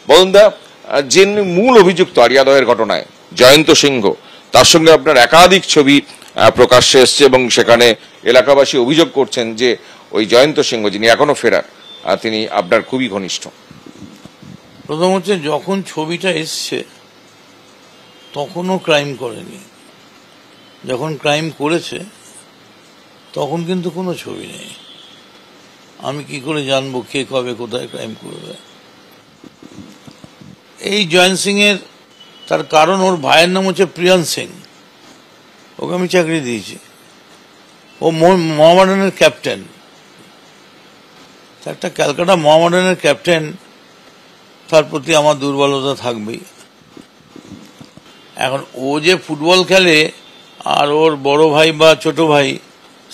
বদনদা, যে মূল অভিযুক্ত আরিয়াদহের ঘটনায় জয়ন্ত সিংহ, তার সঙ্গে আপনার একাধিক ছবি প্রকাশ্যে এসছে এবং সেখানে এলাকাবাসী অভিযোগ করছেন যে ওই জয়ন্ত সিংহ, যিনি এখনো ফেরার, তিনি আপনার খুবই ঘনিষ্ঠ। প্রথম হচ্ছে, যখন ছবিটা এসছে তখনও ক্রাইম করেনি, যখন ক্রাইম করেছে তখন কিন্তু কোনো ছবি নেই। আমি কি করে জানবো কে কবে কোথায় ক্রাইম করবে? এই জয়ন্ত সিং এর, তার কারণ ওর ভাইয়ের নাম হচ্ছে প্রিয়ান সিং, ওকে আমি চাকরি দিয়েছি, ও মোহামেডানের ক্যাপ্টেন, একটা ক্যালকাটা মোহামেডানের ক্যাপ্টেন, তার প্রতি আমার দুর্বলতা থাকবেই। এখন ও যে ফুটবল খেলে আর ওর বড় ভাই বা ছোট ভাই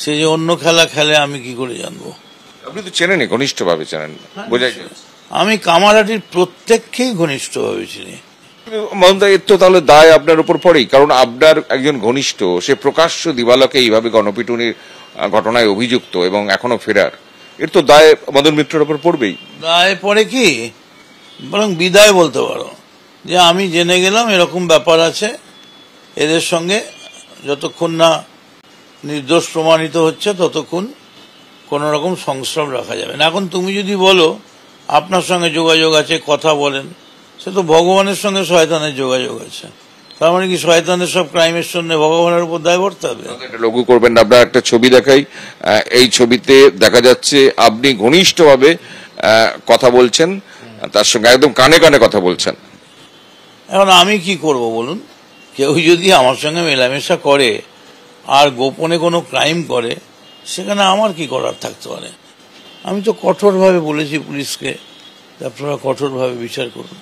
সে যে অন্য খেলা খেলে আমি কি করে জানবো? আপনি তো চেনেন, ঘনিষ্ঠভাবে চেনেন, বোঝাই যায়। আমি কামারহাটির প্রত্যেককেই ঘনিষ্ঠভাবে চিনি। মদনদা, এর তো তাহলে দায় আপনার উপর পড়েই, কারণ আপনার একজন ঘনিষ্ঠ সে প্রকাশ্য দিবালোকে এইভাবে গণপিটুনির ঘটনায় অভিযুক্ত এবং এখনো ফেরার, এর তো দায় মদন মিত্রের উপর পড়বেই। দায় পড়ে কি, বরং বিদায় বলতে পারো, যে আমি জেনে গেলাম এরকম ব্যাপার আছে, এদের সঙ্গে যতক্ষণ না নির্দোষ প্রমাণিত হচ্ছে ততক্ষণ কোন রকম সংস্রব রাখা যাবে না। এখন তুমি যদি বলো আপনার সঙ্গে যোগাযোগ আছে, কথা বলেন, সে তো ভগবানের সঙ্গে শয়তানের যোগাযোগ আছে, তার মানে কি শয়তানের সব ক্রাইমের জন্য ভগবানের উপর দায় পড়তে হবে? লঘু করবেন না। আপনার একটা ছবি দেখাই, এই ছবিতে দেখা যাচ্ছে আপনি ঘনিষ্ঠভাবে কথা বলছেন, তার সঙ্গে একদম কানে কানে কথা বলছেন। এখন আমি কি করব বলুন? কেউ যদি আমার সঙ্গে মেলামেশা করে আর গোপনে কোনো ক্রাইম করে, সেখানে আমার কি করার থাকতে পারে? আমি তো কঠোরভাবে বলেছি পুলিশকে, আপনারা কঠোরভাবে বিচার করুন।